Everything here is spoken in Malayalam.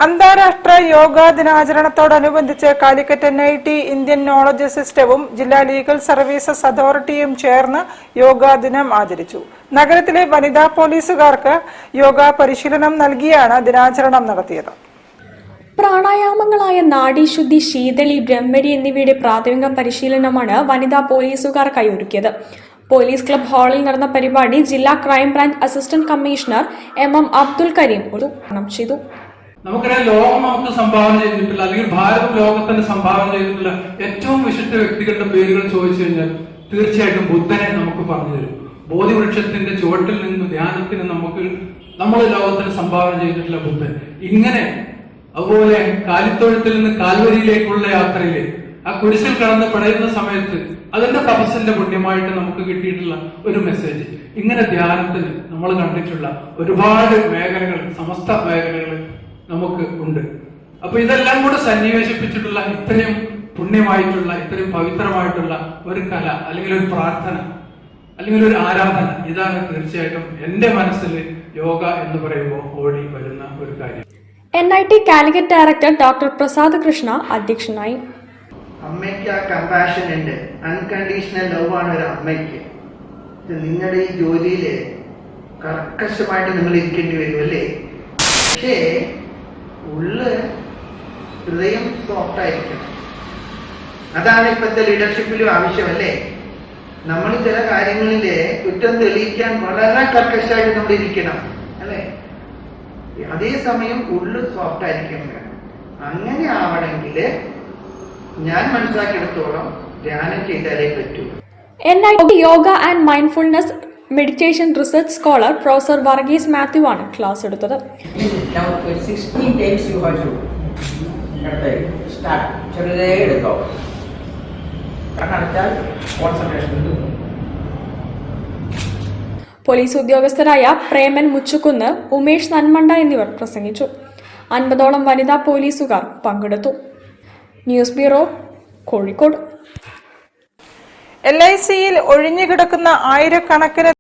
അന്താരാഷ്ട്ര യോഗാ ദിനാചരണത്തോടനുബന്ധിച്ച് കാലിക്കറ്റ് NIT ഇന്ത്യൻ നോളജ് സിസ്റ്റവും ജില്ലാ ലീഗൽ സർവീസസ് അതോറിറ്റിയും ചേർന്ന് യോഗാ ദിനം ആചരിച്ചു. നഗരത്തിലെ വനിതാ പോലീസുകാർക്ക് യോഗാ പരിശീലനം നൽകിയാണ് ദിനാചരണം നടത്തിയത്. പ്രാണായാമങ്ങളായ നാഡീശുദ്ധി, ശീതളി, ബ്രഹ്മരി എന്നിവയുടെ പ്രാഥമിക പരിശീലനമാണ് വനിതാ പോലീസുകാർക്കായി ഒരുക്കിയത്. പോലീസ് ക്ലബ് ഹാളിൽ നടന്ന പരിപാടി ജില്ലാ crime branch assistant commissioner MM Abdul Kareem ഉദ്ഘാടനം ചെയ്തു. നമുക്കറിയാം, ലോകം നമുക്ക് സംഭാവന ചെയ്തിട്ടുള്ള അല്ലെങ്കിൽ ഭാരതം ലോകത്തിന് സംഭാവന ചെയ്തിട്ടുള്ള ഏറ്റവും വിശിഷ്ട വ്യക്തികളുടെ പേരുകൾ ചോദിച്ചു കഴിഞ്ഞാൽ തീർച്ചയായിട്ടും ബുദ്ധനെ നമുക്ക് പറഞ്ഞു തരും. ബോധിവൃക്ഷത്തിന്റെ ചുവട്ടിൽ നിന്ന് ധ്യാനത്തിന് നമ്മൾ ലോകത്തിന് സംഭാവന ചെയ്തിട്ടുള്ള ബുദ്ധൻ. ഇങ്ങനെ അതുപോലെ കാലിത്തൊഴുത്തിൽ നിന്ന് കാൽവരിയിലേക്കുള്ള യാത്രയില് ആ കുരിശിൽ കടന്ന് പടയുന്ന സമയത്ത് അതിന്റെ തപസ്സിന്റെ പുണ്യമായിട്ട് നമുക്ക് കിട്ടിയിട്ടുള്ള ഒരു മെസ്സേജ്. ഇങ്ങനെ ധ്യാനത്തിന് നമ്മൾ കണ്ടിട്ടുള്ള ഒരുപാട് മേഖലകൾ, സമസ്ത മേഖലകൾ നമുക്ക് ഉണ്ട്. അപ്പൊ ഇതെല്ലാം കൂടെ സന്നിവേശിപ്പിച്ചിട്ടുള്ള ഇത്രയും പുണ്യമായിട്ടുള്ള, ഇത്രയും പവിത്രമായിട്ടുള്ള ഒരു കല അല്ലെങ്കിൽ ഒരു പ്രാർത്ഥന അല്ലെങ്കിൽ ഒരു ആരാധന, ഇതാണ് തീർച്ചയായിട്ടും എന്റെ മനസ്സിൽ യോഗ എന്ന് പറയുമ്പോൾ ഓടി വരുന്ന ഒരു കാര്യം. NIT Calicut director doctor Prasad Krishna അധ്യക്ഷനായി. അമ്മയ്ക്ക് ആ കമ്പാഷൻ ഉണ്ട്, അൺകണ്ടീഷണൽ ലവ് ആണ് ഒരു അമ്മയ്ക്ക്. നിങ്ങളുടെ ഈ ജോലിയില് കർക്കശമായിട്ട് നിങ്ങൾ ഇരിക്കേണ്ടി വരും അല്ലേ? പക്ഷേ ഹൃദയം സോഫ്റ്റ് ആയിരിക്കണം. അതാണ് ഇപ്പോഴത്തെ ലീഡർഷിപ്പിലും ആവശ്യമല്ലേ? നമ്മൾ ചില കാര്യങ്ങളില് കുറ്റം തെളിയിക്കാൻ വളരെ കർക്കശമായിട്ട് നമ്മൾ ഇരിക്കണം അല്ലേ? അതേസമയം സോഫ്റ്റ് ആയിരിക്കണം വേണം. അങ്ങനെ ആവണമെങ്കിൽ ഞാൻ മനസ്സിലാക്കിയെടുത്തോളം ധ്യാനം ചെയ്താലേ പറ്റൂ. NIT yoga and mindfulness meditation research scholar professor Varghese Mathew ആണ് ക്ലാസ് എടുത്തത്. പോലീസ് ഉദ്യോഗസ്ഥരായ പ്രേമൻ മുച്ചുകുന്ന്, ഉമേഷ് നന്മണ്ട എന്നിവർ പ്രസംഗിച്ചു. 50ഓളം വനിതാ പോലീസുകാർ പങ്കെടുത്തു. News bureau, Kozhikode. LICയിൽ ഒഴിഞ്ഞുകിടക്കുന്ന ആയിരക്കണക്കിന്